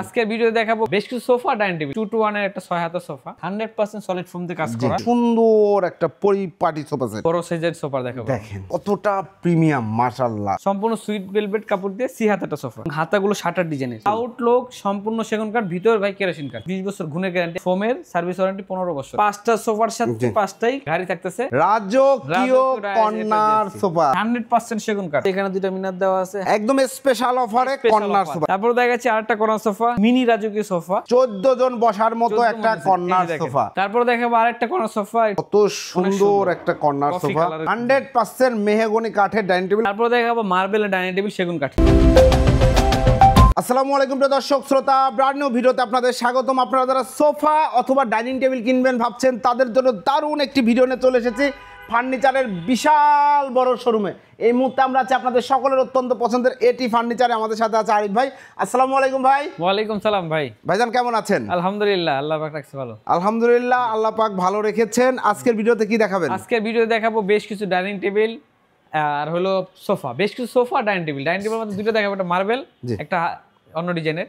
আজকের ভিডিও দেখাবো বেশ কিছু সোফা ডাইনিং টেবিল 2 to 1 এর একটা 6 হাতের সোফা 100% সলিড ফোম দিয়ে কাজ করা সুন্দর একটা পরিপাটি সোফা সেট বড় সাইজের সোফা দেখাবো দেখেন কতটা প্রিমিয়াম মাশাআল্লাহ সম্পূর্ণ সুইট ভেলভেট কাপড় দিয়ে 6 হাতের সোফা হাতাগুলো শাটার ডিজাইনের আউটলুক সম্পূর্ণ সেগুন কাঠ ভিতর ভাই কেরোসিন কাঠ 20 বছর গুণের গ্যারান্টি ফোমের সার্ভিস ওয়ারেন্টি 15 বছর পাঁচটা সোফার সাথে পাঁচটাই গাড়ি থাকতেছে রাজকীয় কর্নার সোফা 100% সেগুন কাঠ এখানে দুটো মিনার দেওয়া আছে একদম স্পেশাল অফারে কর্নার সোফা তারপর দেখা যাচ্ছে আরেকটা কর্নার সোফা মিনি রাজকীয় সোফা 14 জন বসার মতো একটা কর্নার সোফা তারপর দেখাবো আরেকটা কর্নার সোফা কত সুন্দর একটা কর্নার সোফা 100% মেহগনি কাঠের ডাইনিং টেবিল তারপর দেখাবো মার্বেলের ডাইনিং টেবিল সেগুন কাঠ আসসালামু আলাইকুম প্রিয় দর্শক শ্রোতা ব্র্যান্ড নিউ ভিডিওতে আপনাদের স্বাগতম। আপনারা যারা সোফা অথবা ডাইনিং টেবিল কিনবেন ভাবছেন তাদের জন্য দারুণ একটি ভিডিও নিয়ে চলে এসেছি ফার্নিচারের বিশাল বড় শোরুমে। এই মুহূর্তে আমরা আছি আপনাদের সকলের অত্যন্ত পছন্দের এটি ফার্নিচারে। আমাদের সাথে আছে আরিফ ভাই। আসসালামু আলাইকুম ভাই। ওয়ালাইকুম সালাম ভাই। ভাইজান কেমন আছেন? আলহামদুলিল্লাহ, আল্লাহ পাক রাখছে ভালো। আলহামদুলিল্লাহ, আল্লাহ পাক ভালো রেখেছেন। আজকের ভিডিওতে কি দেখাবেন? আজকের ভিডিও দেখাবো বেশ কিছু ডাইনিং টেবিল আর হলো সোফা, বেশ কিছু সোফা ডাইনিং টেবিল মধ্যে দুটো দেখাবো, একটা মার্বেল একটা অন্য ডিজাইনের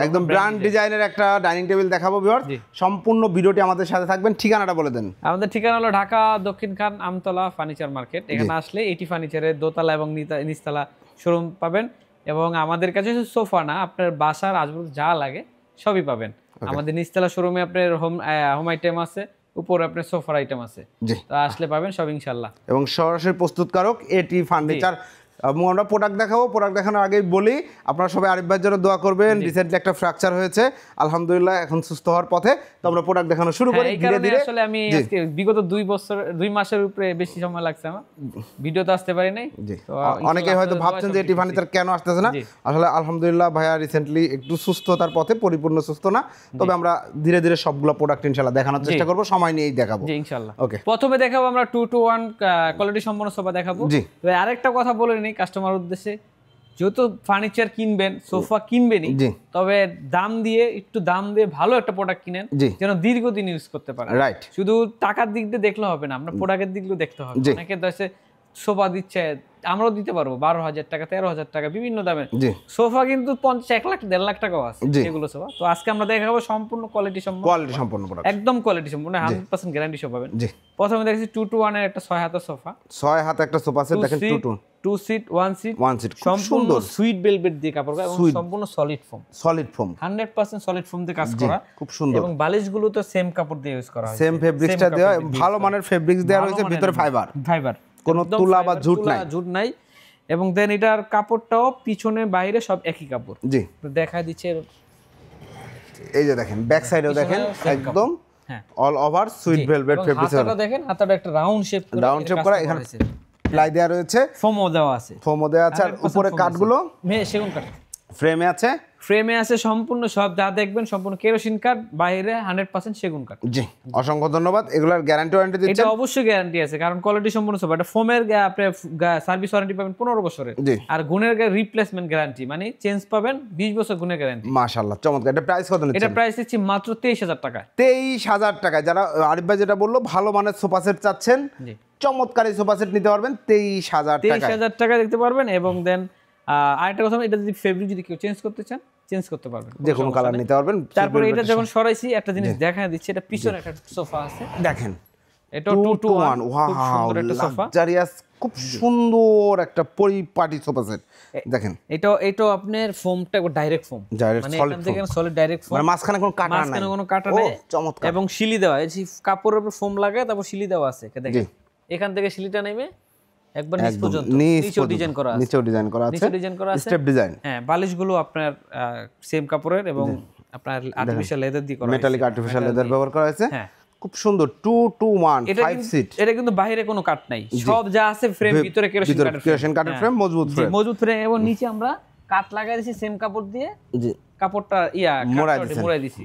একদম ব্র্যান্ড ডিজাইনের একটা ডাইনিং টেবিল দেখাবো ভিউয়ার্স। সম্পূর্ণ ভিডিওটি আমাদের সাথে থাকবেন। ঠিকানাটা বলে দেন। আমাদের ঠিকানা হলো ঢাকা দক্ষিণ খান আমতলা ফার্নিচার মার্কেট। এখানে আসলে এটি ফার্নিচারের দোতলা এবং নিচতলা শোরুম পাবেন এবং আমাদের কাছে সোফা না, আপনার বাসার আসবাব যা লাগে সবই পাবেন। আমাদের নিচতলা শোরুমে আপনার হোম আইটেম আছে, উপরে আপনার সোফার আইটেম আছে, তো আসলে পাবেন সব ইনশাআল্লাহ। এবং সরাসরি প্রস্তুতকারক এটি ফার্নিচার। আমরা প্রোডাক্ট দেখাবো। প্রোডাক্ট দেখানোর আগেই বলি আপনারা সবাই আরিফ ভাইয়ের জন্য দোয়া করবেন। রিসেন্টলি একটা ফ্র্যাকচার হয়েছে, আলহামদুলিল্লাহ এখন সুস্থ হওয়ার পথে। তো আমরা প্রোডাক্ট দেখানো শুরু করি ধীরে ধীরে। আসলে আমি আজকে বিগত 2 মাসের উপরে বেশি সময় লাগছে আমার ভিডিওতে আসতে পারি নাই। তো অনেকেই হয়তো ভাবছেন যে এটি ফার্নিচার কেন আসতেছে না। আসলে আলহামদুলিল্লাহ ভাইয়া রিসেন্টলি একটু সুস্থতার পথে, পরিপূর্ণ সুস্থ না, তবে আমরা ধীরে ধীরে সবগুলো প্রোডাক্ট ইনশাআল্লাহ দেখানোর চেষ্টা করব, সময় নিয়েই দেখাবো জি ইনশাআল্লাহ। ওকে, প্রথমে দেখাবো আমরা 2 to 1 কোয়ালিটি সম্পন্ন সোফা দেখাবো। তো আরেকটা কথা বলে নিই কাস্টমার উদ্দেশ্যে, যেহেতু ফার্নিচার কিনবেন, সোফা কিনবেনই, তবে দাম দিয়ে ভালো একটা প্রোডাক্ট কিনেন যেন দীর্ঘদিন ইউজ করতে পারেন। রাইট, শুধু টাকার দিক দিয়ে দেখলে হবে না, আমরা প্রোডাক্টের দিক দিয়ে দেখতে হবে। অনেকে দেশে সোফা দিচ্ছে, আমরাও দিতে পারবো 12,000 টাকা 13,000 টাকা বিভিন্ন দামের সোফা, কিন্তু 1 লাখ 1.5 লাখ টাকাও আছে এগুলো সোফা। তো আজকে আমরা দেখাবো সম্পূর্ণ কোয়ালিটি সম্পন্ন প্রোডাক্ট, একদম কোয়ালিটি সম্পূর্ণ 100% গ্যারান্টি সহ পাবেন। প্রথমে দেখেছি 2 to 1 এর একটা 6 হাতের সোফা, 6 হাত একটা সোফা সেট দেখেন। 2 সিট 1 সিট সম্পূর্ণ সুইট ভেলভেট দিয়ে কাপড় করা এবং সম্পূর্ণ সলিড ফোম 100% সলিড ফোম দিয়ে কাজ করা, খুব সুন্দর। এবং বালিশগুলো তো সেম কাপড় দিয়ে ইউজ করা হয়, সেম ফেব্রিক্সটা দেওয়া, ভালো মানের ফেব্রিক্স দেওয়া রয়েছে, ভিতরে ফাইবার কোনো তুলা বা ঝুট নাই। এবং দেন এটার কাপড়টাও পিছনে বাইরে সব একই কাপড়। জি, দেখা দিচ্ছে এই যে দেখেন ব্যাক সাইডেও দেখেন একদম all over sweet velvet fabrics. হাতাটা দেখেন, হাতাটা একটা রাউন্ড শেপ করা, এখানে প্লাই দেওয়া রয়েছে, ফোমও দেওয়া আছে, আর উপরে কাঠগুলো সেগুন কাঠ ফ্রেমে আছে সম্পূর্ণ সব যা দেখবেন সম্পূর্ণ কেরোসিন কাঠ, বাইরে 100% সেগুন কাঠ। জি, অসংখ্য ধন্যবাদ। এগুলোর গ্যারান্টি ওয়ারেন্টি দিচ্ছেন? এটা অবশ্যই গ্যারান্টি আছে, কারণ কোয়ালিটি সম্পূর্ণ সব। এটা ফোমের আপনি সার্ভিস ওয়ারেন্টি পাবেন 15 বছরের, আর গুণের রিপ্লেসমেন্ট গ্যারান্টি, মানে চেঞ্জ পাবেন 20 বছর গুণের গ্যারান্টি। মাশাআল্লাহ, চমৎকার। এটা প্রাইস কত নিচ্ছেন? এটা প্রাইস দিচ্ছি মাত্র 23,000 টাকা। 23,000 টাকায় যারা আরিফ ভাই যেটা বললো ভালো মানের সোফা সেট চাচ্ছেন, চমৎকার এই সোফা সেট নিতে পারবেন 23,000 টাকা দেখতে পারবেন। এবং দেন আরেকটা কথা, এটা যদি ফেব্রিক যদি কেউ চেঞ্জ করতে চান চেঞ্জ করতে পারবেন, যে কোনো কালার নিতে পারবেন। তারপরে এটা যখন সরাইছি একটা জিনিস দেখা দিচ্ছে, এটা পিছনে একটা সোফা আছে দেখেন, এটা 2 to 1 খুব সুন্দর একটা সোফা, লাক্সারিয়াস খুব সুন্দর একটা পরিপাটি সোফা সেট দেখেন। এটা আপনার ফোমটা ডাইরেক্ট ফোম, মানে এখান থেকে সলিড ডাইরেক্ট ফোম, মানে মাঝখানে কোনো কাটা নাই, চমৎকার। এবং শিলি দেওয়া, এই কাপড়ের উপর ফোম লাগায় তারপর শিলি দেওয়া আছে দেখেন। এখান থেকে শিলিটা নেমে একবার নিচ পর্যন্ত নিচেও ডিজাইন করা আছে, স্টেপ ডিজাইন। হ্যাঁ, বালিশগুলো আপনার সেম কাপড়ের এবং আপনার আর্টিফিশিয়াল লেদার দিয়ে করা, মেটালিক আর্টিফিশিয়াল লেদার ব্যবহার করা হয়েছে। হ্যাঁ, খুব সুন্দর। 2 to 1 5 সিট। এটা কিন্তু বাইরে কোনো কাট নাই, সব যা আছে ফ্রেম, ভিতরে কেরোসিন কাঠের ফ্রেম, মজবুত ফ্রেম। এবং নিচে আমরা কাট লাগাই দিয়েছি সেম কাপড় দিয়ে, কাপড়টা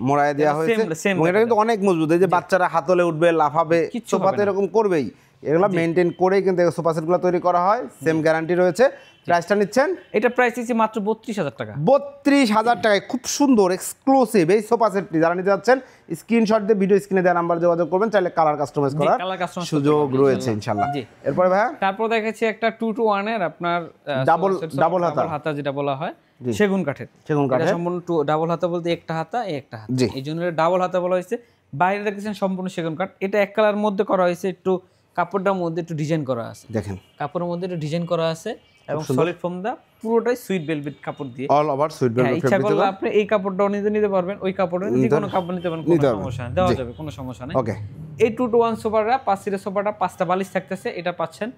মোড়ায় দেওয়া হয়েছে। এটা কিন্তু অনেক মজবুত, এই যে বাচ্চারা হাতলে উঠবে, লাফাবে, সোফাতে এরকম করবেই। এগুলো মেইনটেইন করেই কিন্তু সোফা সেটগুলো তৈরি করা হয়, সেম গ্যারান্টি রয়েছে। প্রাইসটা নিচ্ছেন? এটা প্রাইস দিচ্ছি মাত্র 32,000 টাকা। 32,000 টাকায় খুব সুন্দর এক্সক্লুসিভ এই সোফা সেটটি যারা নিতে যাচ্ছেন, স্ক্রিনশট দিয়ে ভিডিও স্ক্রিনে দেওয়া নাম্বার যোগাযোগ করবেন, চাইলে কালার কাস্টমাইজ করার সুযোগ রয়েছে ইনশাআল্লাহ। এরপরে ভাই তারপর দেখেছি একটা 2 to 1 এর আপনার ডাবল হাতা যেটা বলা হয়, সেগুন কাঠের। এটা সম্পূর্ণ ডাবল হাতা বলতে একটা হাতা একটা হাতা, এই জন্য ডাবল হাতা বলা হয়েছে। বাইরে দেখেছেন সম্পূর্ণ সেগুন কাঠ। এটা এক কালার মধ্যে করা হয়েছে, একটু কাপড়টার মধ্যে একটু ডিজাইন করা আছে, দেখেন কাপড়ের মধ্যে একটু ডিজাইন করা আছে এবং সলিড ফোম দা পুরোটাই সুইট ভেলভেট কাপড় দিয়ে, অল ওভার সুইট ভেলভেট। ইচ্ছা করলে আপনি এই কাপড়টাও নিতে পারবেন, ওই কাপড়টা যে কোনো কাপড় নিতে পারেন, কোনো সমস্যা নেই, দেওয়া যাবে, কোনো সমস্যা নেই। ওকে, এই 2-to-1 সোফাটা 5 সিটের সোফাটা 5টা বালিশ থাকতেছে, এটা পাচ্ছেন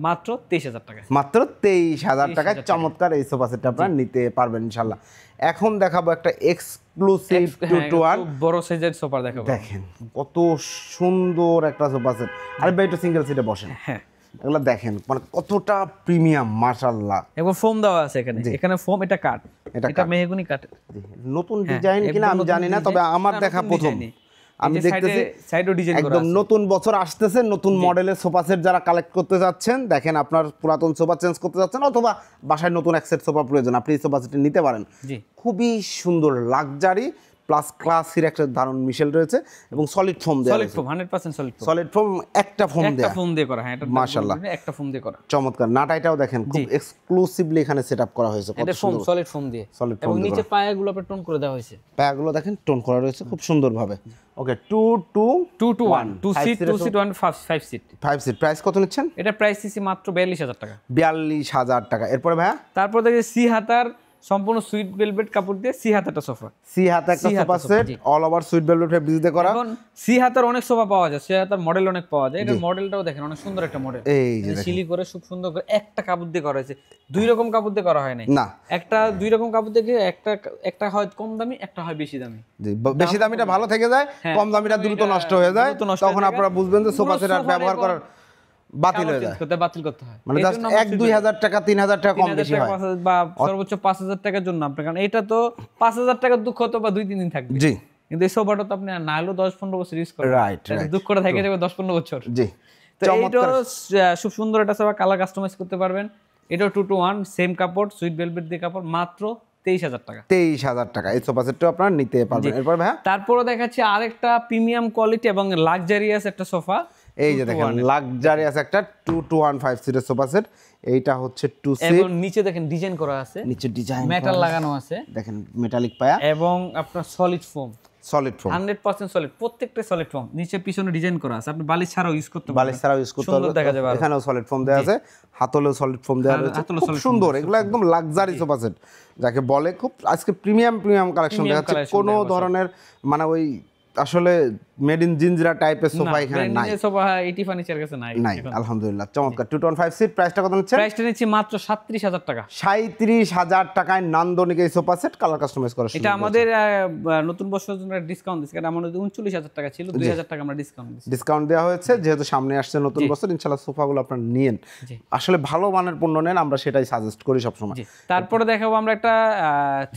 মাত্র 23,000 টাকা। মাত্র 23,000 টাকায় চমৎকার এই সোফা সেটটা আপনারা নিতে পারবেন ইনশাআল্লাহ। এখন দেখাবো একটা এক্সক্লুসিভ 2-to-1 বড় সাইজের সোফা দেখাবো। দেখেন কত সুন্দর একটা সোফা সেট। আরে ভাই একটু সিঙ্গেল সিটে বসেন, হ্যাঁ এগুলো দেখেন মানে কতটা প্রিমিয়াম মাশাআল্লাহ। এবং ফোম দেওয়া আছে এখানে, এখানে ফোম, এটা কাঠ, এটা মেহগনি কাঠ। নতুন ডিজাইন কিনা আমি জানি না, তবে আমার দেখা প্রথম আমি দেখতেছি সাইডও ডিজাইন করা আছে। একদম নতুন বছর আসতেছে, নতুন মডেলের সোফা সেট যারা কালেক্ট করতে যাচ্ছেন, দেখেন আপনার পুরাতন সোফা চেঞ্জ করতে যাচ্ছেন অথবা বাসায় নতুন এক সেট সোফা প্রয়োজন, আপনি এই সোফা সেটটি নিতে পারেন। খুবই সুন্দর লাক্সারি প্লাস ক্লাসির একটা দারুণ মিশেল রয়েছে এবং সলিড ফোম দেয়া, solid foam 100% solid foam, solid foam একটা ফোম দেয়া, একটা ফোম দিয়ে করা, হ্যাঁ এটা মাশাআল্লাহ একটা ফোম দিয়ে করা, চমৎকার। নাটাইটাও দেখেন খুব এক্সক্লুসিভলি এখানে সেটআপ করা হয়েছে, কত সুন্দর সলিড ফোম দিয়ে, এবং নিচে পায়াগুলো আপনি টোন করে দেওয়া হয়েছে, পায়াগুলো দেখেন টোন করা রয়েছে খুব সুন্দরভাবে। ওকে, 2-to-1 2 সিট 1 5 সিট প্রাইস কত নিচ্ছেন? এটা প্রাইস দিছি মাত্র 42,000 টাকা। 42,000 টাকা। এরপরে ভাইয়া তারপর দেখি সি হাতার সম্পূর্ণ সুইট ভেলভেট কাপড় দিয়ে সি হাতাটা সোফা, সি হাতা একটা sofa set all over sweet velvet fabric দিয়ে করা। এখন সি হাতার অনেক সোফা পাওয়া যায়, সি হাতার মডেল অনেক পাওয়া যায়, এটা মডেলটাও দেখেন অনেক সুন্দর একটা মডেল, এই যে সিলি করে খুব সুন্দর করে একটা কাপড় দিয়ে করা হয়েছে, দুই রকম কাপড় দিয়ে করা হয় নাই না, একটা দুই রকম কাপড় দিয়ে একটা হয় কম দামি, একটা হয় বেশি দামি। জি, বেশি দামিটা ভালো থেকে যায়, কম দামিটা দ্রুত নষ্ট হয়ে যায়, তখন আপনারা বুঝবেন যে সোফা সেট আর ব্যবহার করার বাতিল হয়ে যায়, বাতিল করতে হয়, মানে জাস্ট 1-2 টাকা 3,000 টাকা কম বেশি হয়, বা সর্বোচ্চ 5,000 টাকার জন্য আপনি, কারণ এটা তো 5,000 টাকার দুঃখ তো বা 2-3 দিন থাকবে, জি, কিন্তু এই সোফাটা তো আপনি না হলো 10-15 বছর ইউজ করবেন, রাইট, দুঃখটা থেকে যাবে 10-15 বছর, জি। তো এটা খুব সুন্দর একটা সোফা, কালার কাস্টমাইজ করতে পারবেন। এটা 2-to-1 সেম কাপড়, সুইট ভেলভেট দিয়ে কাপড়, মাত্র 23,000 টাকা। 23,000 টাকা এই সোফা সেটটা আপনারা নিতে পারবেন। এরপর ভাই তারপরে দেখাচ্ছি আরেকটা প্রিমিয়াম কোয়ালিটি এবং লাক্সারিয়াস একটা সোফা, এই যে দেখেন লাক্সারিয়াস একটা 2-to-1 5 সিটের সোফা সেট। এইটা হচ্ছে 2 সিট এবং নিচে দেখেন ডিজাইন করা আছে, নিচে ডিজাইন মেটাল লাগানো আছে, দেখেন মেটালিক পায়া এবং আপনার solid foam, solid foam 100% solid, প্রত্যেকটা সলিড ফোম, নিচে পিছনে ডিজাইন করা আছে, আপনি বালিশ ছাড়াও ইউজ করতে পারবেন, বালিশ ছাড়াও ইউজ করতে পারবেন, দেখা যাবে। এখানেও সলিড ফোম দেওয়া আছে, হাতলেও সলিড ফোম দেওয়া রয়েছে, খুব সুন্দর, এগুলো একদম লাক্সারি সোফা সেট যাকে বলে, খুব আজকে প্রিমিয়াম কালেকশন দেখাচ্ছে, কোনো ধরনের মানে ওই আসলে মেড ইন জিনজিরা টাইপের সোফা এখানে নাই, সোফা এটি ফার্নিচার কাছে নাই, আলহামদুলিল্লাহ। চমৎকার 2-to-1 5 সিট, প্রাইসটা কত নিচ্ছে? প্রাইসটা নিচ্ছি মাত্র 37,000 টাকা। 37,000 টাকায় নান্দনিক এই সোফা সেট, কালার কাস্টমাইজ করা। এটা আমাদের নতুন বছরের জন্য ডিসকাউন্ট দিচ্ছি, কারণ আমাদের 39,000 টাকা ছিল, 2,000 টাকা আমরা ডিসকাউন্ট দেওয়া হয়েছে, যেহেতু সামনে আসছে নতুন বছর, ইনশাআল্লাহ সোফাগুলো আপনারা নিয়েন, আসলে ভালো মানের পণ্য নেন, আমরা সেটাই সাজেস্ট করি সব সময়। তারপরে দেখাবো আমরা একটা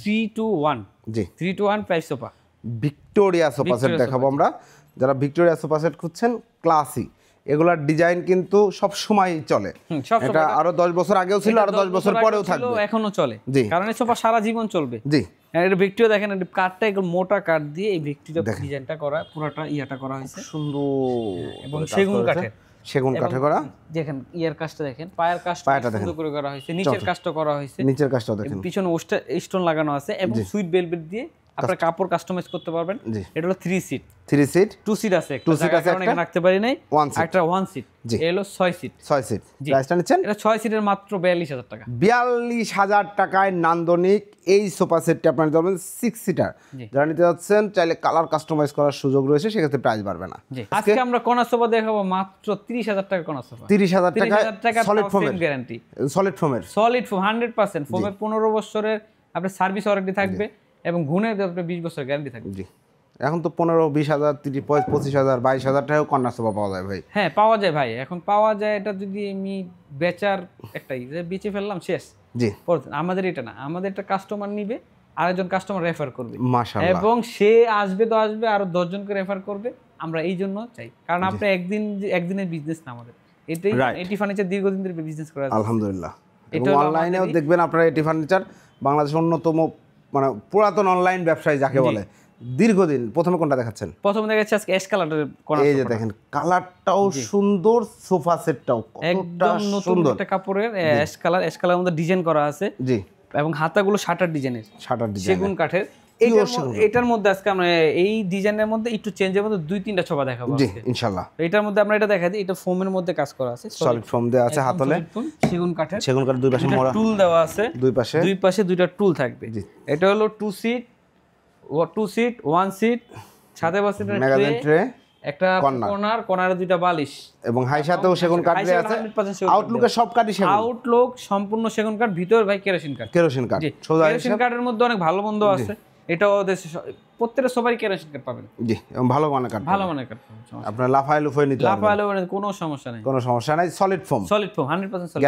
3-to-1 জি 3-to-1 price sofa, Victoria sofa set দেখাবো আমরা। যারা ভিক্টোরিয়া সোফা সেট খুঁজছেন ক্লাসি, এগুলার ডিজাইন কিন্তু সব সময় চলে, এটা আরো 10 বছর আগেও ছিল, আরো 10 বছর পরেও থাকবে, এখনো চলে, কারণ এই সোফা সারা জীবন চলবে, জি। এটা ভিক্টোরিয়া দেখেন, কাঠটা একদম মোটা কাঠ দিয়ে এই ভিক্টোরিয়া ডিজাইনটা করা, পুরোটা ইয়াটা করা হয়েছে সুন্দর, এবং সেগুন কাঠে করা, দেখেন ইয়ার কাজটা দেখেন, পায়ের কাজটা সুন্দর করে করা হয়েছে, নিচের কাজটা করা হয়েছে, নিচের কাজটাও দেখেন, পিছনে স্টোন লাগানো আছে, এবং সুইট ভেলভেট দিয়ে আপনারা কাপড় কাস্টমাইজ করতে পারবেন। এটা হলো 3 সিট, 2 সিট আছে, 2 সিট আছে, একটা রাখতে পারি নাই, একটা 1 সিট, এলো 6 সিট, 6 সিট। প্রাইসটা নিচ্ছেন? এটা 6 সিটের মাত্র 42,000 টাকা। 42,000 টাকায় নান্দনিক এই সোফা সেটটি আপনারা নিতে পারবেন 6 সিটার। যারা নিতে যাচ্ছেন চাইলে কালার কাস্টমাইজ করার সুযোগ রয়েছে, সেক্ষেত্রে প্রাইস বাড়বে না। আজকে আমরা কোনা সোফা দেখাবো মাত্র 30,000 টাকা। কোনা সোফা 30,000 টাকা, সলিড ফোমের গ্যারান্টি, সলিড ফোম 100% ফোমের 15 বছরের আপনার সার্ভিস ওয়ারেন্টি থাকবে, এবং গুণের 20 বছর গ্যারান্টি থাকবে। জি, এখন তো 15-20,000 25,000 22,000 টাকাও কর্নার সোফা পাওয়া যায় ভাই। হ্যাঁ পাওয়া যায় ভাই, এখন পাওয়া যায়। এটা যদি আমি বেচার একটাই যে বেচে ফেললাম শেষ, জি। আমাদের এটা না, আমাদের একটা কাস্টমার নিবে, আরেকজন কাস্টমার রেফার করবে, মাশাআল্লাহ, এবং সে আসবে তো আসবে, আরো 10 জনকে রেফার করবে। আমরা এই জন্য চাই, কারণ আপনি একদিনের বিজনেস না আমাদের, এটি ফার্নিচার দীর্ঘদিন ধরে বিজনেস করে আছে আলহামদুলিল্লাহ। এটা অনলাইনেও দেখবেন আপনারা, এটি ফার্নিচার বাংলাদেশের অন্যতম মানে পুরাতন অনলাইন ব্যবসায়ী যাকে বলে, দীর্ঘদিন। প্রথমে কোনটা দেখাচ্ছেন? প্রথমে দেখাচ্ছি আজকে অ্যাশ কালারের, এই যে দেখেন কালারটাও সুন্দর, সোফা সেটটাও কতটা সুন্দর, একটা কাপড়ের অ্যাশ কালার, অ্যাশ কালারের মধ্যে ডিজাইন করা আছে, জি। এবং হাতাগুলো শাটার ডিজাইনের, সেগুন কাঠের। এটার মধ্যে আজকে আমরা এই ডিজাইনের মধ্যে একটু চেঞ্জের মধ্যে 2-3টা সোফা দেখাবো জি ইনশাআল্লাহ। এটার মধ্যে আমরা এটা দেখাই দিই, এটা ফোমের মধ্যে কাজ করা আছে, সলিড ফোম দেওয়া আছে হাতলে, সেগুন কাঠের দুই পাশে মোড়া টুল দেওয়া আছে, দুই পাশে দুইটা টুল থাকবে। এটা হলো 2 সিট 1 সিট, সাথে বসে ম্যাগাজিন ট্রে, একটা কর্নারে দুইটা বালিশ, এবং হাই সাথেও সেগুন কাঠ দেয়া আছে। আউটলুকে সব কাঠই সেগুন, আউটলুক সম্পূর্ণ সেগুন কাঠ, ভিতর ভাই কেরোসিন কাঠ। কেরোসিন কাঠের মধ্যে অনেক ভালো মন্দ আছে, এটাও প্রত্যেকটা সবাই কেরোসিন কাঠ পাবেন। জি, এবং ভালো মানের কাঠ, আপনার লাফায় লুফায় নিতে পারবেন, কোনো সমস্যা নাই। Solid foam 100% solid.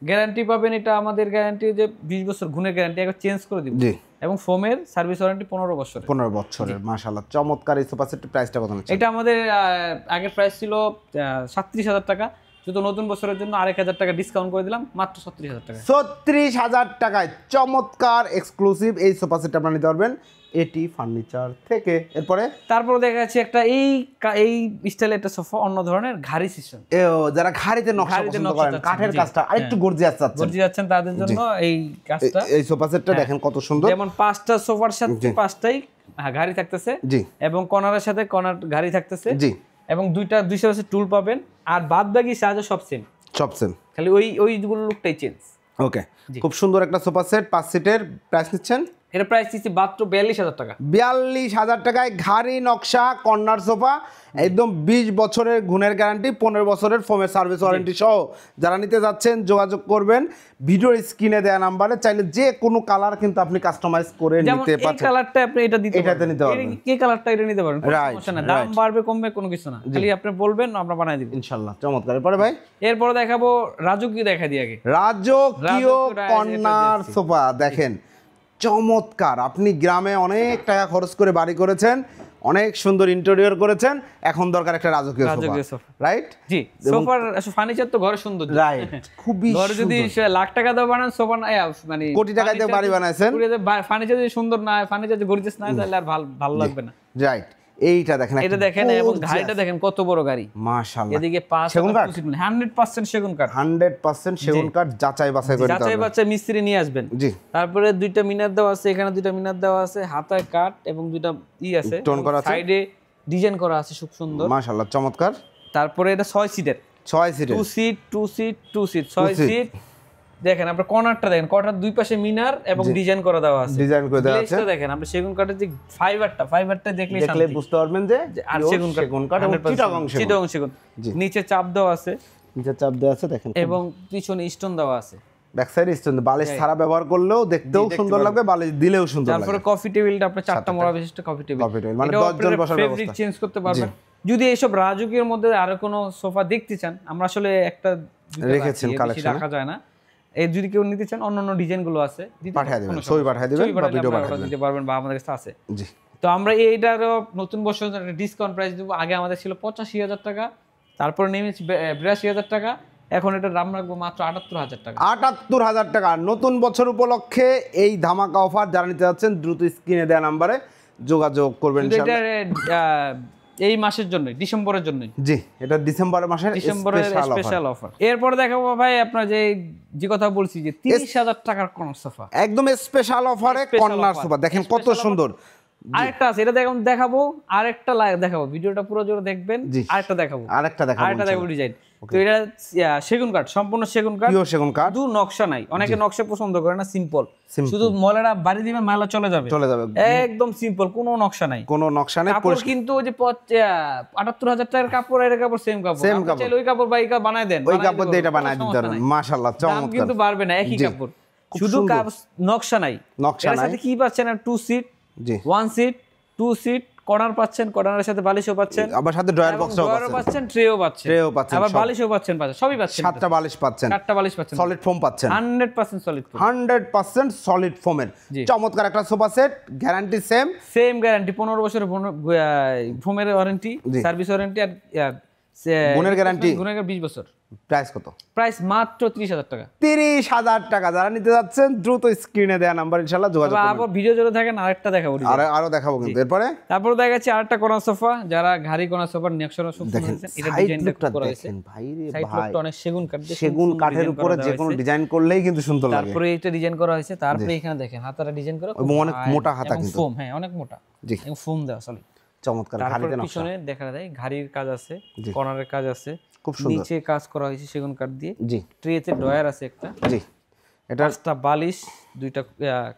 গ্যারান্টি পাবেন, এটা আমাদের গ্যারান্টি যে 20 বছর গুণের গ্যারান্টি, একবার চেঞ্জ করে দিব। জি, এবং ফোমের সার্ভিস ওয়ারেন্টি 15 বছরের। মাশাআল্লাহ, চমৎকার। এই সোফা সেটের প্রাইসটা কত আছে? এটা আমাদের আগের প্রাইস ছিল 37,000 টাকা, শুধু নতুন বছরের জন্য 1,000 টাকা ডিসকাউন্ট করে দিলাম, মাত্র 36,000 টাকা। 36,000 টাকায় চমৎকার এক্সক্লুসিভ এই সোফা সেট আপনারা নিতে পারবেন এটি ফার্নিচার থেকে। তারপরে দেখা যাচ্ছে একটা এই স্টাইলের একটা সোফা, অন্য ধরনের ঘাড়ি সিস্টেম। যারা ঘাড়িতে নকশা পছন্দ করেন, কাঠের কাজটা আরেকটু গর্জিয়াস চাচ্ছেন, তাদের জন্য এই কাজটা, এই সোফা সেটটা দেখেন কত সুন্দর। যেমন 5টা সোফার সাথে 5টাই ঘাড়ি থাকতেছে, জি, এবং কর্নারের সাথে কর্নার ঘাড়ি থাকতেছে, জি, এবং দুইটা 200 আছে টুল পাবেন, আর বাদবাকি সাইজ সব সেম, খালি ওইগুলো লুকটাই চেঞ্জ। ওকে, খুব সুন্দর একটা সোফা সেট 5 সিটের। প্রাইস নিচ্ছেন? এটা প্রাইস দিচ্ছি মাত্র 42,000 টাকা। 42,000 টাকায় ঘাড়ি নকশা কর্নার সোফা, একদম 20 বছরের গুণের গ্যারান্টি, 15 বছরের ফোমের সার্ভিস ওয়ারেন্টি সহ। যারা নিতে যাচ্ছেন যোগাযোগ করবেন ভিডিওর স্ক্রিনে দেওয়া নাম্বারে, চাইলে যে কোনো কালার কিন্তু আপনি কাস্টমাইজ করে নিতে পারবেন। এই কালারটা আপনি এটাতে নিতে পারবেন, এই কালারটা এটা নিতে পারবেন, সমস্যা না, দাম বাড়বে কমবে কোনো কিছু না, খালি আপনি বলবেন আমরা বানাই দিব ইনশাআল্লাহ। চমৎকার। এরপরে দেখাবো রাজকীয়, দেখা দিই আগে রাজকীয় কর্নার সোফা। দেখেন চমৎকার, আপনি গ্রামে অনেক টাকা খরচ করে বাড়ি করেছেন, অনেক সুন্দর ইন্টেরিয়র করেছেন, এখন দরকার একটা রাজকীয় সোফা, রাইট? জি, সোফার ফার্নিচার তো ঘরে সুন্দর, রাইট, খুবই সুন্দর। ঘরে যদি লাখ টাকা দিয়ে বানান সোফা, না মানে কোটি টাকা দিয়ে বাড়ি বানাইছেন, ফার্নিচার যদি সুন্দর না হয়, ফার্নিচার যদি গর্জিয়াস না হয়, তাহলে আর ভালো লাগবে না, রাইট? এইটা দেখেন, এটা দেখেন, এবং গাড়িটা দেখেন কত বড় গাড়ি, মাশাআল্লাহ। এদিকে 100% সেগুন কাঠ, 100% সেগুন কাঠ, যাচাই বাছাই মিস্ত্রি নিয়ে আসবেন। জি, তারপরে দুইটা মিনার দেওয়া আছে, এখানে দুইটা মিনার দেওয়া আছে, হাতায় কাঠ এবং দুইটা আছে টোন করা আছে, সাইডে ডিজাইন করা আছে, খুব সুন্দর, মাশাআল্লাহ, চমৎকার। তারপরে এটা 6 সিটের, 2 সিট 6 সিট। দেখেন আপনার কর্নারটা দেখেন, কর্নার দুই পাশে মিনার এবং ডিজাইন করে দেওয়া আছে, দেখেন আপনি সেগুন কাঠের যে ফাইবারটা দেখলে বুঝতে পারবেন যে আর সেগুন কাঠ এবং চিটাগং সেগুন। নিচে চাপ দেওয়া আছে, দেখেন, এবং পিছনে স্টোন দেওয়া আছে, ব্যাক সাইডে স্টোন। বালিশ ছাড়া ব্যবহার করলেও দেখতেও সুন্দর লাগবে, বালিশ দিলেও সুন্দর লাগবে। তারপরে কফি টেবিলটা আপনার 4টা মোড়া বিশিষ্ট কফি টেবিল, মানে 10 জন বসার ব্যবস্থা, চেঞ্জ করতে পারবেন। যদি এইসব রাজকীয়ের মধ্যে আরো কোনো সোফা দেখতে চান, আমরা আসলে একটা রেখেছেন কালেকশন, রাখা যায় না, এই যদি কেউ নিতে চান অন্যান্য ডিজাইন গুলো আছে, পাঠিয়ে দিবেন, ছবি পাঠিয়ে দিবেন বা ভিডিও পাঠিয়ে দিতে পারবেন, বা আমাদের কাছে আছে। জি, তো আমরা এইটারও নতুন বছর একটা ডিসকাউন্ট প্রাইস দেব। আগে আমাদের ছিল 85,000 টাকা, তারপর নেমেছে 82,000 টাকা, এখন এটা দাম রাখবো মাত্র 78,000 টাকা। 78,000 টাকা নতুন বছর উপলক্ষে এই ধামাকা অফার। যারা নিতে যাচ্ছেন দ্রুত স্ক্রিনে দেওয়া নাম্বারে যোগাযোগ করবেন। এই মাসের জন্য, ডিসেম্বরের জন্য। জি, এটা ডিসেম্বরের মাসের স্পেশাল অফার। এরপরে দেখাবো ভাই আপনার যে কথা বলছি যে 30,000 টাকার কর্নার সোফা, একদম স্পেশাল অফারে কর্নার সোফা। দেখেন কত সুন্দর। আরেকটা আছে, এটা দেখাবো, আরেকটা দেখাবো, ভিডিওটা পুরো জোরে দেখবেন। আরেকটা দেখাবো ডিজাইন। তো এটা সেগুন কাঠ, সম্পূর্ণ সেগুন কাঠ, পিওর সেগুন কাঠ, শুধু নকশা নাই। অনেকে নকশা পছন্দ করে না, সিম্পল, শুধু ময়লাটা বাড়ি দিবেন, ময়লা চলে যাবে, একদম সিম্পল, কোনো নকশা নাই, কাপড় কিন্তু ওই যে 78,000 টাকার কাপড়, এর কাপড় সেম কাপড়, চাইলে ওই কাপড় বাইকা বানায় দেন, ওই কাপড় দিয়ে এটা বানায় দিতে পারেন। মাশাআল্লাহ, চমৎকার, কিন্তু পারবে না, একই কাপড়, শুধু নকশা নাই। এর সাথে কি পাচ্ছেন? 2 সিট, 1 সিট, 2 সিট, কর্নার পাচ্ছেন, কর্নারের সাথে বালিশও পাচ্ছেন, আবার সাথে ড্রয়ার বক্সও পাচ্ছেন, ট্রেও পাচ্ছেন, আবার বালিশও পাচ্ছেন, সবই পাচ্ছেন, 7টা বালিশ পাচ্ছেন, সলিড ফোম পাচ্ছেন, 100% সলিড ফোম, 100% সলিড ফোমের চমৎকার একটা sofa set. Guarantee same guarantee, 15 বছরের ফোমের ওয়ারেন্টি, সার্ভিস ওয়ারেন্টি, আর গুণের গ্যারান্টি, গুণের 20 বছর। প্রাইস কত? প্রাইস মাত্র 30,000 টাকা। 30,000 টাকা। যারা নিতে যাচ্ছেন দ্রুত স্ক্রিনে দেওয়া নাম্বার ইনশাআল্লাহ যোগাযোগ করুন। আবার ভিডিও জুড়ে থাকেন, আরেকটা দেখাবো, আরো দেখাবো কিন্তু। এরপরে তারপর দেখাচ্ছি আরেকটা কোনা সোফা, যারা ঘাড়ি কোনা সোফার নেকশন সোফা নিয়েছেন, এটা ডিজাইনটা করা হয়েছে ভাই রে সাইড ভাই, লুকটা অনেক সেগুন কাঠ দিয়ে, সেগুন কাঠের উপরে যে কোনো ডিজাইন করলেই কিন্তু সুন্দর লাগে। তারপরে এটা ডিজাইন করা হয়েছে, তারপরে এখানে দেখেন হাতাটা ডিজাইন করা, অনেক মোটা হাতা কিন্তু ফোম, হ্যাঁ অনেক মোটা, জি এবং ফোম দেওয়া আসলে চমৎকার। ঘাড়িতে নকশা, পিছনে দেখা যায় ঘাড়ির কাজ আছে, কর্নারের কাজ আছে, খুব সুন্দর, নিচে কাজ করা হয়েছে সেগুন কাঠ দিয়ে। জি ট্রেতে ড্রয়ার আছে একটা, জি এটা 5টা বালিশ, 2টা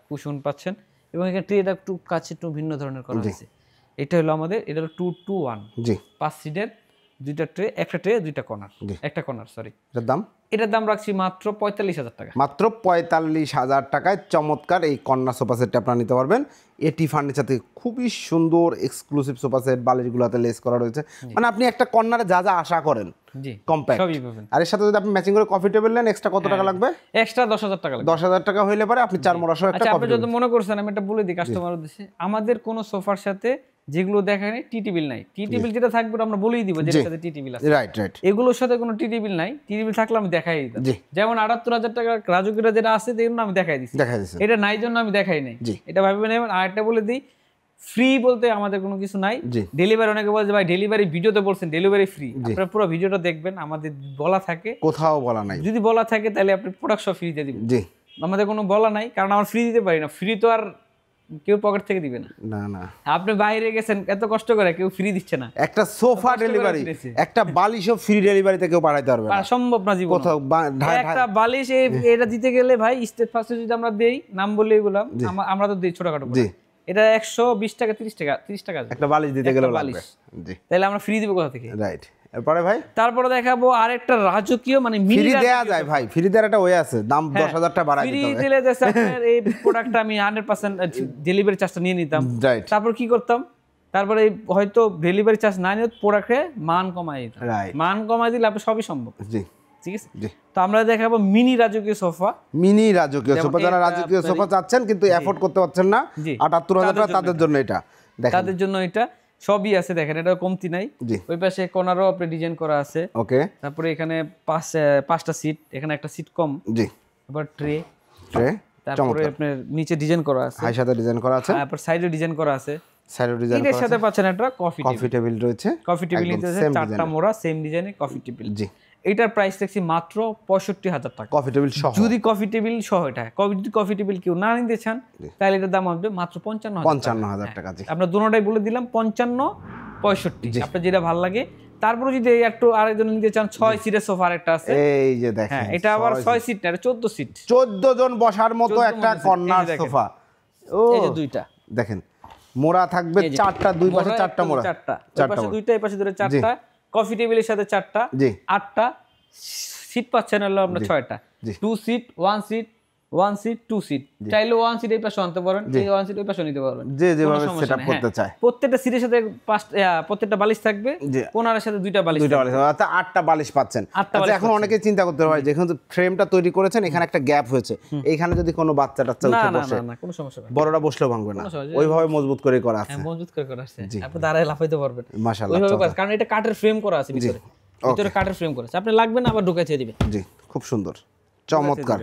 কুশন পাচ্ছেন, এবং এখানে ট্রেটা একটু কাছে একটু ভিন্ন ধরনের করা হয়েছে। এটা হলো আমাদের, এটা হলো 2-2-1, জি 5 সিটের, 2টা ট্রে, একটা ট্রে 2টা কর্নার, একটা কর্নার সরি। এটার দাম রাখছি মাত্র 45,000 টাকা। মাত্র 45,000 টাকায় চমৎকার এই কর্নার সোফা সেটটা আপনারা নিতে পারবেন। এটি ফার্নিচার থেকে খুবই সুন্দর এক্সক্লুসিভ সোফা সেট, বালিশগুলোতে লেস করা রয়েছে, মানে আপনি একটা কর্নারে যা যা আশা করেন জি কম্প্যাক্ট সবই পাবেন। আর এর সাথে যদি আপনি ম্যাচিং করে কফি টেবিল নেন, এক্সট্রা কত টাকা লাগবে? এক্সট্রা 10,000 টাকা লাগবে। 10,000 টাকা হইলে পরে আপনি 4 মোড়া সহ একটা আচ্ছা, কফি আপনি যদি মনে করছেন, আমি এটা বলে দিই কাস্টমার উদ্দেশ্যে, আমাদের কোন সোফার সাথে যেগুলো দেখায় টি টেবিল নাই, টি টেবিল যেটা থাকবে আমরা বলেই দিব যে এর সাথে টি টেবিল আছে, রাইট এগুলোর সাথে কোনো টি টেবিল নাই। টি টেবিল থাকলে আমি দেখাই দিতাম, যেমন 78,000 টাকা রাজুকিরা যেটা আছে দেখুন আমি দেখাই দিচ্ছি, এটা নাই জন্য আমি দেখাই নাই, এটা ভাববেন। আরেকটা বলে দিই, ফ্রি বলতে আমাদের কোনো কিছু নাই। ডেলিভারি, অনেকে বলে যে ভাই ডেলিভারি ভিডিওতে বলছেন ডেলিভারি ফ্রি, আপনারা পুরো ভিডিওটা দেখবেন, আমাদের বলা থাকে, কোথাও বলা নাই, যদি বলা থাকে তাহলে আপনি প্রোডাক্ট সব ফ্রি দিয়ে দিবেন। আমাদের কোনো বলা নাই, কারণ আমরা ফ্রি দিতে পারি না, ফ্রি তো আর কেউ পকেট থেকে দিবে না। না না, আপনি বাইরে গেছেন এত কষ্ট করে, কেউ ফ্রি দিচ্ছে না। একটা সোফা ডেলিভারি, একটা বালিশও ফ্রি ডেলিভারিতে কেউ পাঠাইতে পারবে না, সম্ভব না জীবনে। কোথাও একটা বালিশ এটা দিতে গেলে ভাই স্টেট ফার্স্টে যদি আমরা দেই, নাম বলেই বললাম, আমরা তো দেই ছোটখাটো, এটা 120 টাকা 30 টাকা একটা বালিশ দিতে গেলে লাগবে, জি তাহলে আমরা ফ্রি দিব কোথা থেকে? রাইট। এরপরে ভাই তারপরে দেখাবো আরেকটা রাজকীয়, মানে ফ্রি দেয়া যায় ভাই, ফ্রি দেওয়ার একটা ওয়ে আছে, দাম 10,000 টাকা বাড়াই দিতে হবে। ফ্রি দিলে যাচ্ছে আপনার এই প্রোডাক্টটা আমি 100% ডেলিভারি চার্জটা নিয়ে নিতাম, তারপর কি করতাম, তারপরে হয়তো ডেলিভারি চার্জ না নিয়ে প্রোডাক্টে মান কমাই দিতাম, মান কমাই দিলে আপনি সবই সম্ভব, জি ঠিক আছে। তো আমরা দেখাবো মিনি রাজকীয় সোফা, মিনি রাজকীয় সোফা, যারা রাজকীয় সোফা চাচ্ছেন কিন্তু এফোর্ড করতে পারছেন না 78,000 টাকা, তাদের জন্য এটা, তাদের জন্য এটা সবই আছে, দেখেন এটা কমতি নাই। ওই পাশে কোনারও আপনি ডিজাইন করা আছে, ওকে। তারপরে এখানে 5টা সিট, এখানে একটা সিট কম, জি। তারপর ট্রে, তারপরে আপনার নিচে ডিজাইন করা আছে, হাই সাথে ডিজাইন করা আছে, তারপর সাইডে ডিজাইন করা আছে, এর সাথে পাচ্ছেন একটা কফি টেবিল রয়েছে, কফি টেবিল নিতে 4টা মোড়া সেম ডিজাইনে কফি টেবিল, জি। এটার প্রাইস দেখছি মাত্র 65,000 টাকা, কফি টেবিল সহ, যদি কফি টেবিল সহ এটা, যদি কফি টেবিল কেউ না নিতে চান তাহলে এটার দাম হবে মাত্র 55,000 টাকা, জি। আমরা দুটোটাই বলে দিলাম 55, 65, আপনার যেটা ভালো লাগে। তারপরে যদি একটু আরেকজন নিতে চান 6 সিটের সোফা আরেকটা আছে, এই যে দেখেন, এটা আবার 6 সিট না, এটা 14 সিট, 14 জন বসার মতো একটা কর্নার সোফা, ও এই যে দুইটা দেখেন, মোড়া থাকবে 4টা, দুই পাশে 4টা মোড়া, 4টা, এই পাশে দুইটা, এই পাশে দুটো, 4টা কফি টেবিলের সাথে 4টা, 8টা সিট পাচ্ছেন হলো আপনার 6টা, 2 সিট 1 সিট 1 সিট 2 সিট, চাইলে 1 সিট এই পাশে আনতে পারেন, এই 1 সিট ওই পাশে নিতে পারবেন, যে যেভাবে সেটআপ করতে চায়। প্রত্যেকটা সিটের সাথে প্রত্যেকটা বালিশ থাকবে, কোনারের সাথে দুইটা বালিশ, অর্থাৎ 8টা বালিশ পাচ্ছেন। আচ্ছা, এখন অনেকে চিন্তা করতে পারে যে এখন ফ্রেমটা তৈরি করেছেন, এখানে একটা গ্যাপ হয়েছে, এইখানে যদি কোনো বাচ্চা টাচ্চা উঠে বসে, না কোনো সমস্যা নেই, বড়রা বসলেও ভাঙবে না, ওইভাবে মজবুত করে করা আছে, মজবুত করে করা আছে, আপনি দাঁড়ায় লাফাইতে পারবেন, মাশাআল্লাহ, ওইভাবে, কারণ এটা কাঠের ফ্রেম করা আছে ভিতরে, ভিতরে কাঠের ফ্রেম করা আছে, আপনি লাগবে না আবার ঢুকাইতে দিবেন, জি। খুব সুন্দর, চমৎকার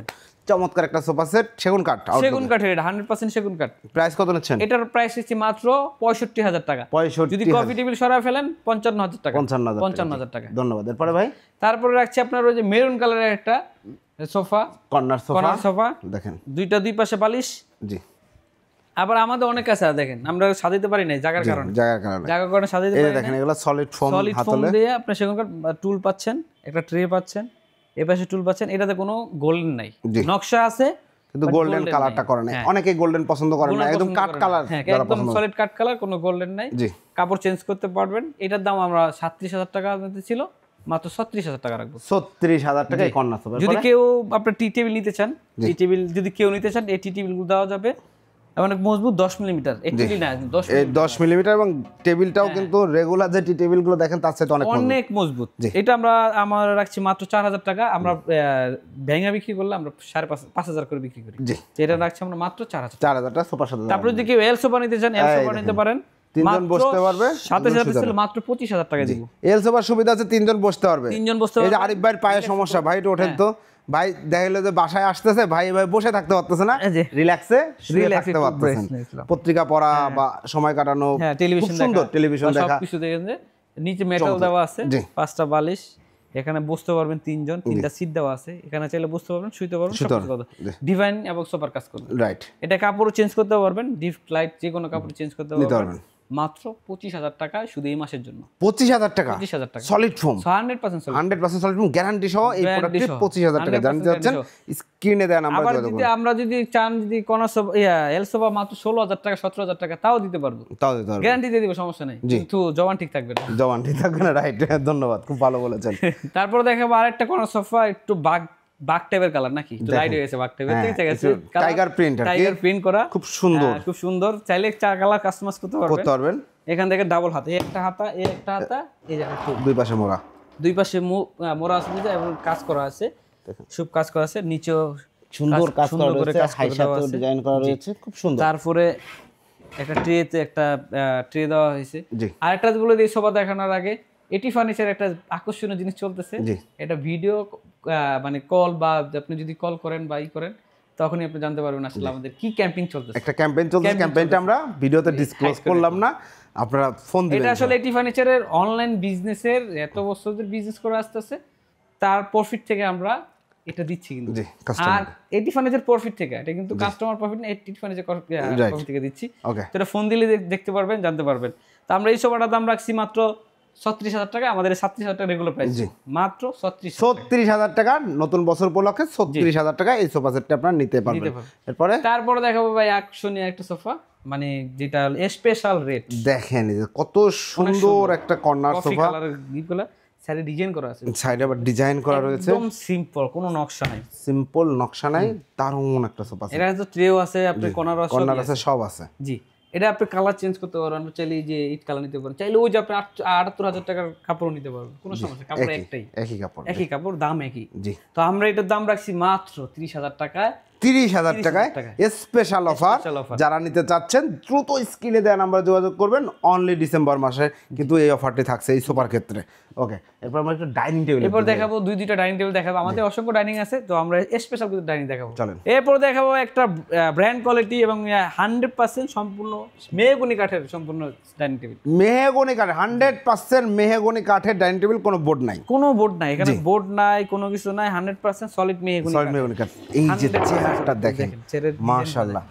চমৎকার একটা সোফা সেট, সেগুন কাঠ, সেগুন কাঠের, এটা 100% সেগুন কাঠ। প্রাইস কত নিচ্ছেন? এটার প্রাইস হচ্ছে মাত্র 65,000 টাকা, 65, যদি কফি টেবিল সরায় ফেলেন 55,000 টাকা, 55,000 টাকা। ধন্যবাদ। এরপরে ভাই তারপরে রাখছি আপনার ওই যে মেরুন কালারের একটা সোফা, কর্নার সোফা, দেখেন দুইটা, দুই পাশে বালিশ, জি। আবার আমাদের অনেক আছে, দেখেন আমরা সাজাতে পারি না জায়গার কারণে, জায়গার কারণে সাজাতে পারি না, দেখেন এগুলো সলিড ফোম দিয়ে আপনি সেগুন কাঠ টুল পাচ্ছেন, একটা ট্রে পাচ্ছেন, এই পাশে টুল পাচ্ছেন, এটাতে কোনো গোল্ডেন নাই, নকশা আছে কিন্তু গোল্ডেন কালারটা করে না, অনেকে গোল্ডেন পছন্দ করে না, একদম কাট কালার, একদম সলিড কাট কালার, কোনো গোল্ডেন নাই, জি। কাপড় চেঞ্জ করতে পারবেন। এটার দাম আমরা 37,000 টাকা নিতে ছিল, মাত্র 36,000 টাকা রাখবো, 36,000 টাকা কর্নার সোফা। যদি কেউ আপনার টি টেবিল নিতে চান, টি টেবিল যদি কেউ নিতে চান, এই টি টেবিল গুলো দেওয়া যাবে, অনেক মজবুত, 10 মিলিমিটার, 80 না 10 মিলিমিটার, এবং টেবিলটাও কিন্তু রেগুলার যে টি টেবিল গুলো দেখেন তার সাথে অনেক মজবুত। এটা আমরা রাখছি মাত্র 4,000 টাকা, আমরা ভেঙে বিক্রি করলে আমরা 5,500 করে বিক্রি করি, জি। এটা রাখছি আমরা মাত্র 4,000 টাকা সোফার সাথে। তারপর যদি কেউ এল সোফা নিতে চান, এল সোফা নিতে পারেন, তিনজন বসতে পারবে, সাথে সাথে ছিল মাত্র 25000 টাকা দিব। এল সোফার সুবিধা আছে, তিনজন বসতে পারবে। তিনজন বসতে এই পারবে। যে আরিফ ভাইয়ের পায়ে সমস্যা, ভাই একটু ওঠেন তো। ভাই দেখাইলো যে বাসায় আসতেছে, ভাই এভাবে বসে থাকতে পারতেছে না, রিল্যাক্সে শুয়ে থাকতে পারতেছেন, পত্রিকা পড়া বা সময় কাটানো, হ্যাঁ টেলিভিশন দেখা, সুন্দর টেলিভিশন দেখা, সবকিছু দেখেন যে নিচে মেটাল দেওয়া আছে, 5টা বালিশ, এখানে বসতে পারবেন তিনজন, 3টা সিট দেওয়া আছে, এখানে চাইলে বসতে পারবেন, শুইতে পারবেন, সবকিছু কথা ডিভাইন এবং সুপার কাজ করবেন। রাইট। এটা কাপড়ও চেঞ্জ করতে পারবেন, ডিপ লাইট যে কোনো কাপড় চেঞ্জ করতে পারবেন মাত্র 25000 টাকা শুধু এই মাসের জন্য। 25000 টাকা 25000 টাকা solid foam, 100% solid, 100% solid foam guarantee সহ এই প্রোডাক্টে 25000 টাকা জানতে যাচ্ছেন। স্ক্রিনে দেন আমরা আবার যদি আমরা যদি চান যদি কোন এল সোফা মাত্র 16000 টাকা 17000 টাকা তাও দিতে পারবো, তাও দিতে পারবো, গ্যারান্টি দিয়ে দিব, সমস্যা নাই, কিন্তু জবান ঠিক থাকবে না। জবান ঠিক থাকবে না, রাইট, ধন্যবাদ, খুব ভালো বলেছেন। তারপর দেখাবো আরেকটা কোন সোফা একটু বাগ টাইপের কালার, নাকি একটু লাইট হয়ে গেছে, বাগ টাইপের, ঠিক আছে, টাইগার প্রিন্ট, টাইগার প্রিন্ট করা, খুব সুন্দর, খুব সুন্দর, চাইলে চার কালার কাস্টমাইজ করতে পারবেন। এখান থেকে ডাবল হাতা, একটা হাতা, একটা হাতা, এই যে দুই পাশে মোড়া, দুই পাশে মোড়া আছে এবং কাজ করা আছে, সব কাজ করা আছে, নিচেও সুন্দর কাজ করা রয়েছে, হাইশাতেও ডিজাইন করা রয়েছে, খুব সুন্দর। তারপরে একটা ট্রেতে একটা ট্রে দেওয়া হয়েছে। আরেকটা বলে দিই সোফা দেখানোর আগে, এটি ফার্নিচার একটা আকর্ষণীয় জিনিস চলতেছে, এটা ভিডিও মানে কল বা আপনি যদি কল করেন বা করেন তখনই আপনি জানতে পারবেন আসলে আমাদের কি ক্যাম্পেইন চলতেছে। একটা ক্যাম্পেইন চলছে, ক্যাম্পেইনটা আমরা ভিডিওতে ডিসক্লোজ করলাম না, আপনারা ফোন দিবেন। এটা আসলে এটি ফার্নিচারের অনলাইন বিজনেসের এত বছরের বিজনেস করে আসতেছে, তার প্রফিট থেকে আমরা এটা দিচ্ছি কিন্তু। আর এটি ফার্নিচার প্রফিট থেকে, এটা কিন্তু কাস্টমার প্রফিট না, এটি ফার্নিচার প্রফিট থেকে দিচ্ছি। তো এটা ফোন দিলে দেখতে পারবেন, জানতে পারবেন। তো আমরা এই সোফাটার দাম রাখছি মাত্র 36000 টাকা, আমাদের 37000 টাকা রেগুলার প্রাইস, মাত্র 36000 টাকা। নতুন বছর উপলক্ষে 36000 টাকা এই সোফা সেটটা আপনারা নিতে পারবেন। এরপরে তারপরে দেখাবো ভাই আকর্ষণীয় একটা সোফা, মানে যেটা স্পেশাল রেট, দেখেন কত সুন্দর একটা কর্নার সোফা, গিফটগুলো সাইডে ডিজাইন করা আছে, সাইডে আবার ডিজাইন করা রয়েছে, একদম সিম্পল, কোনো নকশা নাই, সিম্পল নকশা নাই, দারুণ একটা সোফা। এটা তো ট্রেও আছে, আপনার কর্নার আছে, সব আছে। জি, এটা আপনি কালার চেঞ্জ করতে পারবেন, চাইলে যে ইট কালার নিতে পারেন, চাইলে ওই যে আপনি 78000 টাকার কাপড় নিতে পারবেন, কোনো সমস্যা, কাপড় একটাই, একই কাপড়, দাম একই। জি, তো আমরা এটার দাম রাখছি মাত্র 30000 টাকায়, 30000 টাকায় স্পেশাল অফার। যারা নিতে চাচ্ছেন দ্রুত স্ক্রিনে দেওয়া নাম্বার যোগাযোগ করবেন। অনলি ডিসেম্বর মাসে কিন্তু এই অফারটি থাকছে এই সোফার ক্ষেত্রে। ওকে, এরপর আমরা একটা ডাইনিং টেবিল, এরপর দেখাবো দুইটা ডাইনিং টেবিল দেখাবো, আমাদের অসংখ্য ডাইনিং আছে, তো আমরা স্পেশাল কিছু ডাইনিং দেখাবো। চলেন, এরপর দেখাবো একটা ব্র্যান্ড কোয়ালিটি এবং 100% সম্পূর্ণ মেহগনি কাঠের সম্পূর্ণ ডাইনিং টেবিল, মেহগনি কাঠের 100% মেহগনি কাঠের ডাইনিং টেবিল, কোনো বোর্ড নাই, কোনো বোর্ড নাই এখানে, বোর্ড নাই, কোনো কিছু নাই, 100% সলিড মেহগনি কাঠ। এই যে চেয়ারটা দেখেন, মাশাআল্লাহ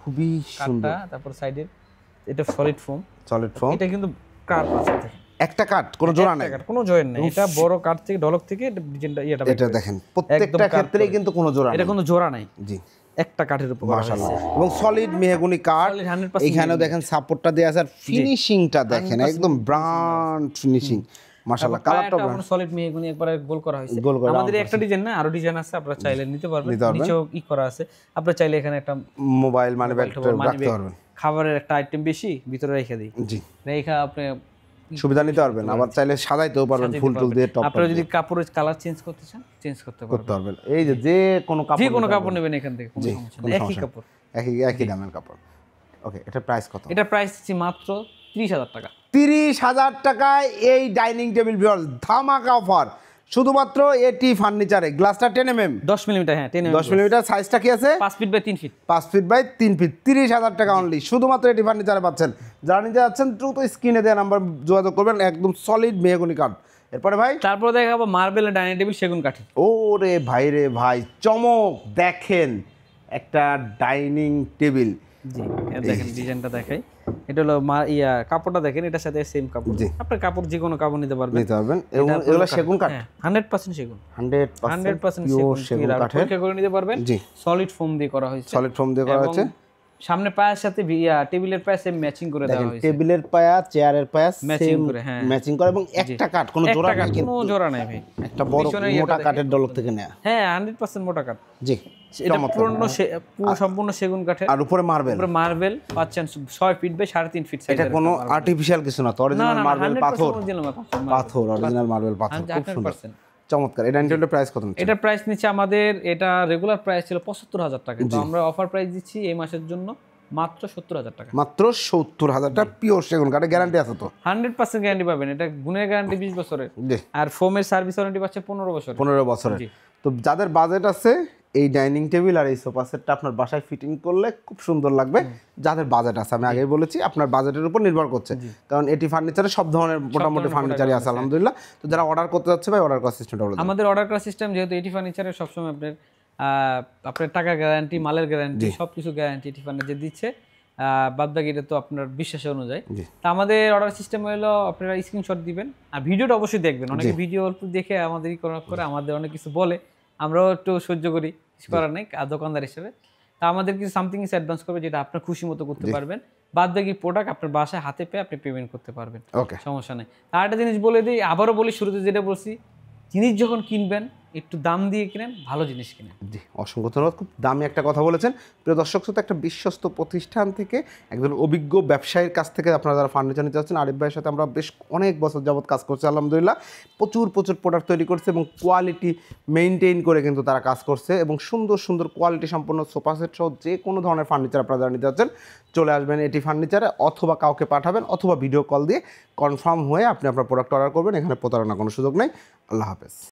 খুবই সুন্দর। তারপর সাইডে এটা সলিড ফোম, এটা কিন্তু কাঠ আছে, একটা কাঠ, কোনো জোড়া নাই, কোনো জয়েন্ট নাই, এটা বড় কাঠ থেকে ঢলক থেকে ডিজাইনটা এটা দেখেন, প্রত্যেকটা ক্ষেত্রেই কিন্তু কোনো জোড়া নাই, এটা কোনো জোড়া নাই। জি, একটা কাঠের উপর মাশাআল্লাহ, এবং সলিড মেহগনি কাঠ। এখানেও দেখেন সাপোর্টটা দেয়া আছে, আর ফিনিশিংটা দেখেন একদম ব্র্যান্ড ফিনিশিং, মাশাআল্লাহ। কালারটা আমরা সলিড মেহগনি একবারে গোল করা হয়েছে। আমাদের একটা ডিজাইন না, আরো ডিজাইন আছে, আপনারা চাইলে নিতে পারবেন, নিচেও করা আছে, আপনারা চাইলে এখানে একটা মোবাইল মানে ব্যাগ রাখতে পারবেন, খাবারের একটা আইটেম বেশি ভিতরে রেখে দিই, জি, রেখা আপনি সুবিধা নিতে পারবেন। আবার চাইলে সাজাইতেও পারবেন ফুল টুল দিয়ে, টপ। আপনারা যদি কাপড়ের কালার চেঞ্জ করতে চান চেঞ্জ করতে পারবেন। এই যে কোনো কাপড়, যে কোনো কাপড় নেবেন এখান থেকে, কোনো সমস্যা নেই, একই কাপড়, একই দামের কাপড়। ওকে, এটা প্রাইস কত? এটা প্রাইস হচ্ছে মাত্র 30000 টাকা। 30000 টাকায় এই ডাইনিং টেবিল ভিউয়ার্স, ধামাকা অফার শুধুমাত্র এটি ফার্নিচারে। গ্লাসটা 10mm, 10 মিলিমিটার, হ্যাঁ 10 মিলিমিটার। সাইজটা কি আছে? 5 feet by 3 feet, 5 feet by 3 feet. 30000 টাকা অনলি, শুধুমাত্র এটি ফার্নিচারে পাচ্ছেন। যারা নিতে যাচ্ছেন দ্রুত স্ক্রিনে দেওয়া নাম্বার যোগাযোগ করবেন, একদম সলিড মেহগনি কাঠ। এরপরে ভাই, তারপর দেখাবো মার্বেলের ডাইনিং টেবিল, সেগুন কাঠের। ওরে ভাই রে ভাই, চমক দেখেন একটা ডাইনিং টেবিল। জি, দেখেন ডিজাইনটা দেখাই, এটা হলো কাপড়টা দেখেন, এটার সাথে সেম কাপড়, আপনার কাপড় যে কোনো কাপড় নিতে পারবেন, এগুলো সেগুন কাঠ, 100% সেগুন, 100% সেগুন কাঠের, পরীক্ষা করে নিতে পারবেন। জি, সলিড ফোম দিয়ে করা হয়েছে, সলিড ফোম দিয়ে করা হয়েছে। সামনে পায়ার সাথে টেবিলের পায়া সেম ম্যাচিং করে দেওয়া হয়েছে, টেবিলের পায়া চেয়ারের পায়া ম্যাচিং করে, হ্যাঁ ম্যাচিং করে, এবং একটা কাঠ, কোনো জোড়া নাই, কোনো জোড়া নাই ভাই, একটা বড় মোটা কাঠের ডলক থেকে নেয়া, হ্যাঁ 100% মোটা কাঠ। জি, এটা সম্পূর্ণ সেগুন কাঠের, আর উপরে মার্বেল পাচ্ছেন 6 ফিট বাই 3.5 ফিট সাইজ। এটা কোনো আর্টিফিশিয়াল কিছু না, অরিজিনাল মার্বেল পাথর, অরিজিনাল মার্বেল পাথর, খুব সুন্দর, চমৎকার। এটা ইন্টারনেট প্রাইস কত? এটা প্রাইস নিচ্ছে আমাদের, এটা রেগুলার প্রাইস ছিল 75000 টাকা, তো আমরা অফার প্রাইস দিচ্ছি এই মাসের জন্য মাত্র 70,000 টাকা। মাত্র 70,000 টাকা পিওর সেগুন কাঠের গ্যারান্টি আছে তো? 100% গ্যারান্টি পাবেন। এটা গুণের গ্যারান্টি 20 বছরের, আর ফোমের সার্ভিস ওয়ারেন্টি পাচ্ছে 15 বছর। 15 বছরের। তো যাদের বাজেট আছে এই ডাইনিং টেবিল আর এই সোফা সেটটা আপনার বাসায় ফিটিং করলে খুব সুন্দর লাগবে। যাদের বাজেট আছে, আমি আগেই বলেছি আপনার বাজেটের উপর নির্ভর করছে, কারণ এটি ফার্নিচারে সব ধরনের মোটামুটি ফার্নিচারই আছে আলহামদুলিল্লাহ। তো যারা অর্ডার করতে যাচ্ছে ভাই অর্ডার করার সিস্টেমটা বলে দিন। আমাদের অর্ডার করার সিস্টেম যেহেতু এটি ফার্নিচারের সবসময় আপনার টাকা গ্যারান্টি, মালের গ্যারান্টি, সবকিছু গ্যারান্টি এটি ফার্নিচার দিচ্ছে। বাদ বাকি এটা তো আপনার বিশ্বাস অনুযায়ী। তা আমাদের অর্ডার সিস্টেম হলো আপনারা স্ক্রিনশট দিবেন আর ভিডিওটা অবশ্যই দেখবেন। অনেকে ভিডিও অল্প দেখে আমাদেরই করে আমাদের অনেক কিছু বলে, আমরাও একটু সহ্য করি, কিছু করার নেই দোকানদার হিসেবে। তা আমাদের কিছু সামথিং অ্যাডভান্স করবে যেটা আপনার খুশি মতো করতে পারবেন। বাদ বাকি প্রোডাক্ট আপনার বাসায় হাতে পেয়ে আপনি পেমেন্ট করতে পারবেন, সমস্যা নেই। আর একটা জিনিস বলে দিই, আবারও বলি, শুরুতে যেটা বলছি, জিনিস যখন কিনবেন একটু দাম দিয়ে কিনেন, ভালো জিনিস কিনেন। জি, অসংখ্য ধন্যবাদ। খুব দামি একটা কথা বলেছেন। প্রিয় দর্শক শ্রোতা, একটা বিশ্বস্ত প্রতিষ্ঠান থেকে একজন অভিজ্ঞ ব্যবসায়ীর কাছ থেকে আপনারা যারা ফার্নিচার নিতে যাচ্ছেন, আরিফ ভাইয়ের সাথে আমরা বেশ অনেক বছর যাবত কাজ করছি আলহামদুলিল্লাহ। প্রচুর প্রোডাক্ট তৈরি করছে এবং কোয়ালিটি মেনটেন করে কিন্তু তারা কাজ করছে, এবং সুন্দর সুন্দর কোয়ালিটি সম্পন্ন সোফা সেট সহ যে কোনো ধরনের ফার্নিচার আপনারা যারা নিতে যাচ্ছেন চলে আসবেন এটি ফার্নিচারে, অথবা কাউকে পাঠাবেন, অথবা ভিডিও কল দিয়ে কনফার্ম হয়ে আপনি আপনার প্রোডাক্ট অর্ডার করবেন। এখানে প্রতারণার কোনো সুযোগ নেই। আল্লাহ হাফেজ।